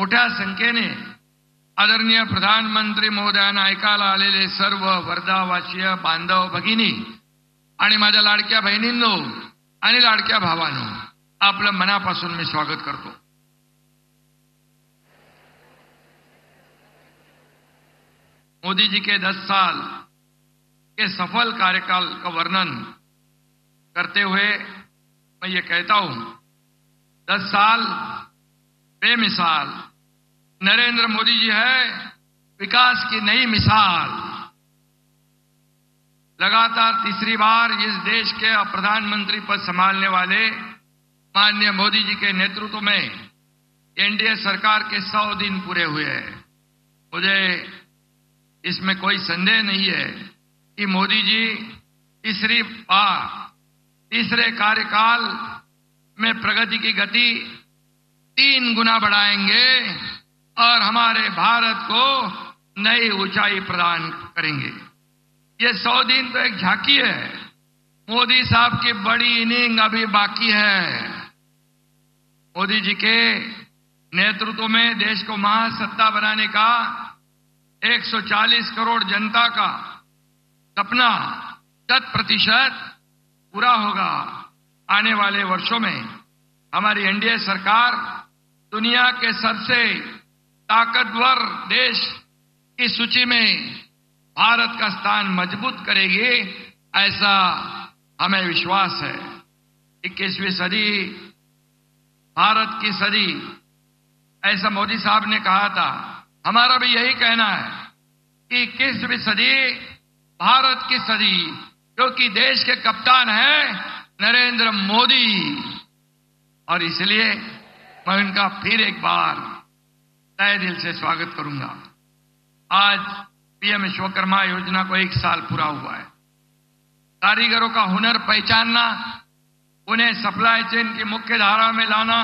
मोठ्या संख्येने आदरणीय प्रधानमंत्री महोदयांना ऐकायला आलेले सर्व वर्धावासीय बांधव भगिनी आणि माझ्या लाडक्या बहिणींनो आणि लाडक्या भावांनो, आपलं मनापासून मी स्वागत करतो। मोदी जी के 10 साल के सफल कार्यकाल का वर्णन करते हुए मैं ये कहता हूं, 10 साल बेमिसाल। नरेंद्र मोदी जी है विकास की नई मिसाल। लगातार तीसरी बार इस देश के प्रधानमंत्री पद संभालने वाले माननीय मोदी जी के नेतृत्व में एनडीए सरकार के 100 दिन पूरे हुए हैं। मुझे इसमें कोई संदेह नहीं है कि मोदी जी तीसरी बार तीसरे कार्यकाल में प्रगति की गति 3 गुना बढ़ाएंगे और हमारे भारत को नई ऊंचाई प्रदान करेंगे। ये 100 दिन तो एक झांकी है, मोदी साहब की बड़ी इनिंग अभी बाकी है। मोदी जी के नेतृत्व में देश को महासत्ता बनाने का 140 करोड़ जनता का सपना 100% पूरा होगा। आने वाले वर्षों में हमारी एनडीए सरकार दुनिया के सबसे ताकतवर देश की सूची में भारत का स्थान मजबूत करेगी, ऐसा हमें विश्वास है। 21वीं सदी भारत की सदी, ऐसा मोदी साहब ने कहा था। हमारा भी यही कहना है कि 21वीं सदी भारत की सदी, क्योंकि देश के कप्तान हैं नरेंद्र मोदी, और इसलिए मैं उनका फिर एक बार तहे दिल से स्वागत करूंगा। आज पीएम विश्वकर्मा योजना को 1 साल पूरा हुआ है। कारीगरों का हुनर पहचानना, उन्हें सप्लाई चेन की मुख्य धारा में लाना,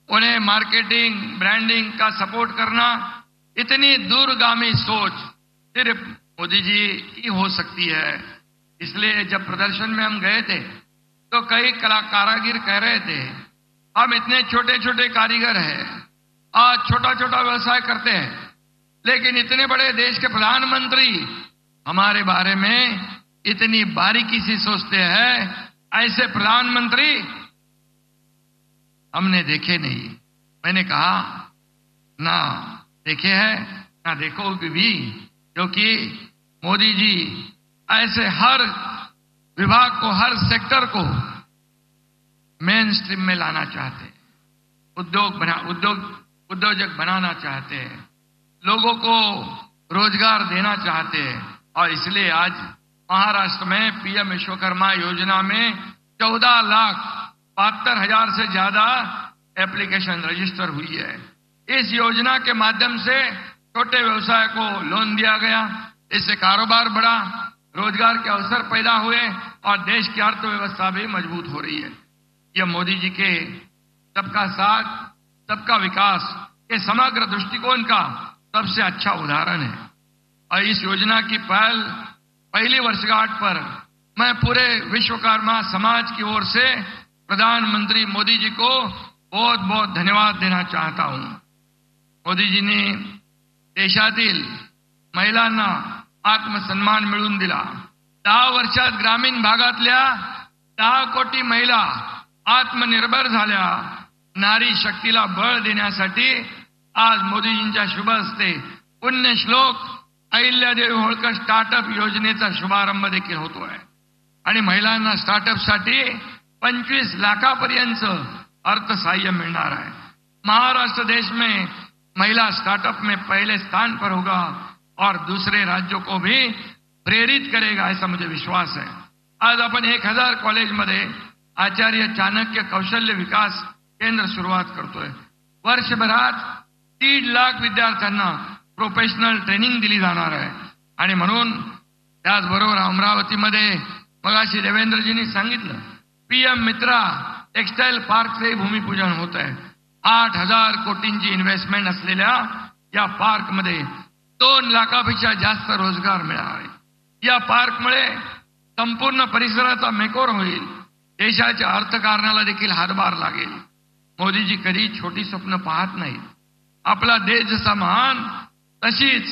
उन्हें मार्केटिंग ब्रांडिंग का सपोर्ट करना, इतनी दूरगामी सोच सिर्फ मोदी जी की हो सकती है। इसलिए जब प्रदर्शन में हम गए थे तो कई कारीगर कह रहे थे, हम इतने छोटे छोटे कारीगर हैं, आज छोटा छोटा व्यवसाय करते हैं, लेकिन इतने बड़े देश के प्रधानमंत्री हमारे बारे में इतनी बारीकी से सोचते हैं। ऐसे प्रधानमंत्री हमने देखे नहीं। मैंने कहा ना देखे हैं ना देखोगे भी, क्योंकि मोदी जी ऐसे हर विभाग को, हर सेक्टर को मेन स्ट्रीम में लाना चाहते हैं, उद्योजक बनाना चाहते हैं, लोगों को रोजगार देना चाहते हैं। और इसलिए आज महाराष्ट्र में पीएम विश्वकर्मा योजना में 14,72,000 से ज्यादा एप्लीकेशन रजिस्टर हुई है। इस योजना के माध्यम से छोटे व्यवसाय को लोन दिया गया, इससे कारोबार बढ़ा, रोजगार के अवसर पैदा हुए और देश की अर्थव्यवस्था भी मजबूत हो रही है। यह मोदी जी के सबका साथ सबका विकास के समग्र दृष्टिकोण का सबसे अच्छा उदाहरण है। और इस योजना की पहली वर्षगांठ पर मैं पूरे विश्वकर्मा समाज की ओर से प्रधानमंत्री मोदी जी को बहुत बहुत धन्यवाद देना चाहता हूं। मोदी जी ने देशातील महिलांना आत्मसन्मान मिळवून दिला। 10 वर्षात ग्रामीण भागातल्या 10 कोटी महिला आत्मनिर्भर झाल्या। नारी शक्तीला बळ देण्यासाठी आज मोदीजींच्या शुभ हस्ते पुण्यश्लोक अहिल्यादेवी होळकर स्टार्टअप योजनेचा शुभारंभ देखील होतोय आणि महिलांना स्टार्टअपसाठी 25 लाखापर्यंत अर्थसहाय्य मिळणार आहे। महाराष्ट्र देश में महिला स्टार्टअप में पहले स्थान पर होगा और दूसरे राज्यों को भी प्रेरित करेगा, ऐसा मुझे विश्वास है। आज आपण 1000 कॉलेजमध्ये आचार्य चाणक्य कौशल्य विकास केंद्र सुरुवात करतोय। वर्षभरात 3 लाख विद्यार्थ्यांना प्रोफेशनल ट्रेनिंग दिली जाणार आहे आणि म्हणून त्याचबरोबर अमरावतीमध्ये मगाशी देवेंद्रजींनी सांगितलं, पीएम मित्रा टेक्सटाईल पार्कचे भूमिपूजन होत आहे। 8,000 कोटींची इन्व्हेस्टमेंट असलेल्या या पार्कमध्ये 2 लाखापेक्षा जास्त रोजगार मिळणार आहे। या पार्कमुळे संपूर्ण परिसराचा मेकओव्हर होईल, देशाच्या अर्थकारणाला देखील हातभार लागेल। मोदीजी कधी छोटी स्वप्न पाहत नाहीत। आपला देश जसा महान तशीच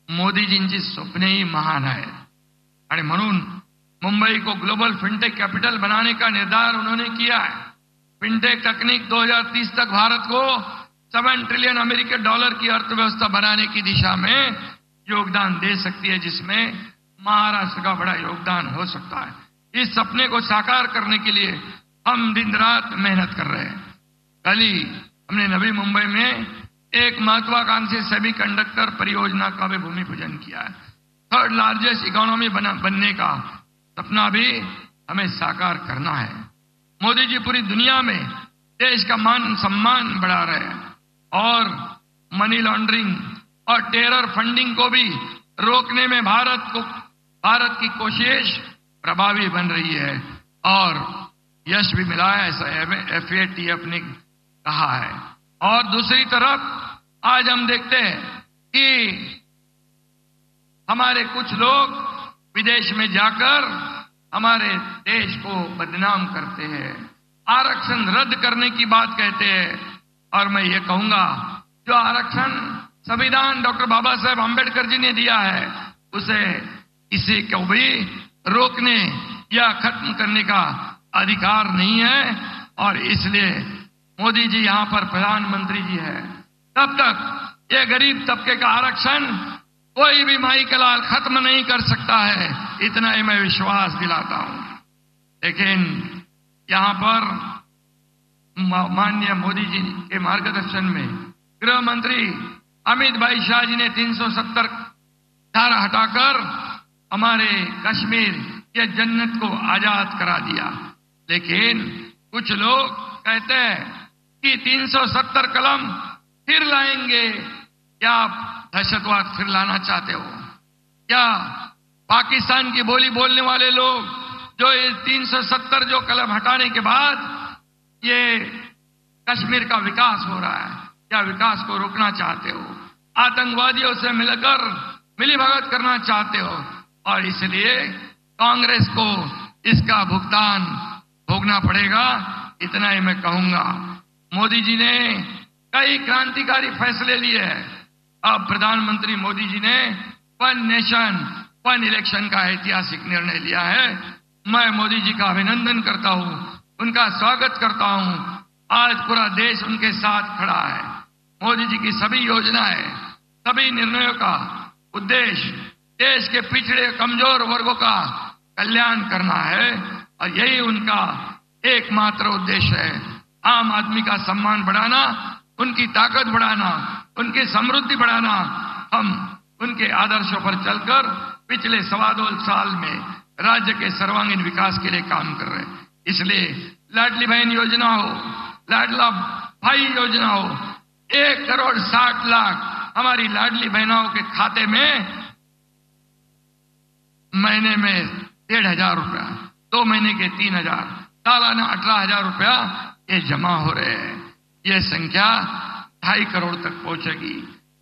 मोदीजींची स्वप्नेही महान आहेत. आणि म्हणून मुंबई को ग्लोबल फिनटेक कैपिटल बनाने का निर्धार उन्होंने किया है. फिनटेक तकनीक 2030 तक भारत को $7 ट्रिलियन अमेरिकी डॉलर की अर्थव्यवस्था बनाने की दिशा में योगदान दे सकती है, जिसमें महाराष्ट्र का बड़ा योगदान हो सकता है. इस सपने को साकार करने के लिए हम दिन रात मेहनत कर रहे हैं. कल ही हमने नवी मुंबई में एक महत्वाकांक्षी सेमीकंडक्टर परियोजना का भी भूमि पूजन किया है. 3rd लार्जेस्ट इकोनॉमी बनने का सपना भी हमें साकार करना है. मोदी जी पूरी दुनिया में देश का मान सम्मान बढ़ा रहे हैं और मनी लॉन्ड्रिंग और टेरर फंडिंग को भी रोकने में भारत की कोशिश प्रभावी बन रही है और यश भी मिला है, ऐसा FATF ने कहा है. और दूसरी तरफ आज हम देखते हैं कि हमारे कुछ लोग विदेश में जाकर हमारे देश को बदनाम करते हैं, आरक्षण रद्द करने की बात कहते हैं. और मैं ये कहूंगा, जो आरक्षण संविधान डॉक्टर बाबा साहेब आंबेडकर जी ने दिया है, उसे किसी को भी रोकने या खत्म करने का अधिकार नहीं है. और इसलिए मोदी जी यहां पर प्रधानमंत्री जी है, तब तक ये गरीब तबके का आरक्षण कोई भी माई का लाल खत्म नहीं कर सकता है, इतना ही मैं विश्वास दिलाता हूं. लेकिन यहां पर माननीय मोदी जी के मार्गदर्शन में गृह मंत्री अमित भाई शाह जी ने 370 धारा हटाकर हमारे कश्मीर के जन्नत को आजाद करा दिया. लेकिन कुछ लोग कहते हैं कि 370 कलम फिर लाएंगे. क्या आप दहशतवाद फिर लाना चाहते हो? क्या पाकिस्तान की बोली बोलने वाले लोग जो ये 370 जो कलम हटाने के बाद ये कश्मीर का विकास हो रहा है, क्या विकास को रोकना चाहते हो? आतंकवादियों से मिलकर मिलीभगत करना चाहते हो? और इसलिए कांग्रेस को इसका भुगतान भोगना पड़ेगा, इतना ही मैं कहूंगा. मोदी जी ने कई क्रांतिकारी फैसले लिए हैं. अब प्रधानमंत्री मोदी जी ने 1 नेशन 1 इलेक्शन का ऐतिहासिक निर्णय लिया है. मैं मोदी जी का अभिनंदन करता हूं, उनका स्वागत करता हूं. आज पूरा देश उनके साथ खड़ा है. मोदी जी की सभी योजनाएं, सभी निर्णयों का उद्देश्य देश के पिछड़े कमजोर वर्गों का कल्याण करना है और यही उनका एकमात्र उद्देश्य है. आम आदमी का सम्मान बढ़ाना, उनकी ताकत बढ़ाना, उनकी समृद्धि बढ़ाना. हम उनके आदर्शों पर चलकर पिछले 2.25 साल में राज्य के सर्वांगीण विकास के लिए काम कर रहे हैं. इसलिए लाडली बहन योजना हो, लाडला भाई योजना हो, 1 करोड़ 60 लाख हमारी लाडली बहनों के खाते में महीने में 1,500 रुपया, 2 महीने के 3,000, सालाना 18,000 रुपया ये जमा हो रहे हैं. ये संख्या 2.5 करोड़ तक पहुंचेगी.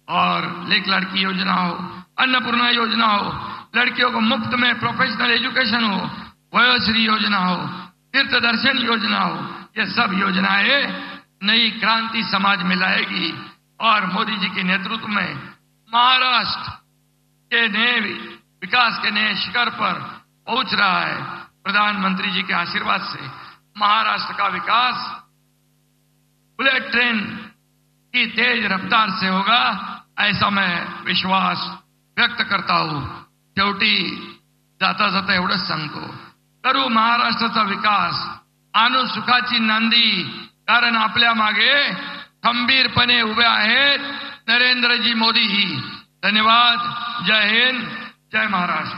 और लेख लड़की योजना हो, अन्नपूर्णा योजना हो, लड़कियों को मुफ्त में प्रोफेशनल एजुकेशन हो, वयोश्री योजना हो, तीर्थ दर्शन योजना हो, ये सब योजनाएं नई क्रांति समाज में लाएगी. और मोदी जी के नेतृत्व में महाराष्ट्र के नए विकास के नए शिखर पर पहुंच रहा है. प्रधानमंत्री जी के आशीर्वाद से महाराष्ट्र का विकास बुलेट ट्रेन की तेज रफ्तार से होगा, ऐसा मैं विश्वास व्यक्त करता हूं. शेवटी जाता जाता एवढंच सांगतो, करू महाराष्ट्राचा विकास, आणू सुखाची नांदी, कारण आपल्या मागे खंबीरपणे उभे आहेत नरेंद्रजी मोदी. धन्यवाद. जय हिंद, जय महाराष्ट्र.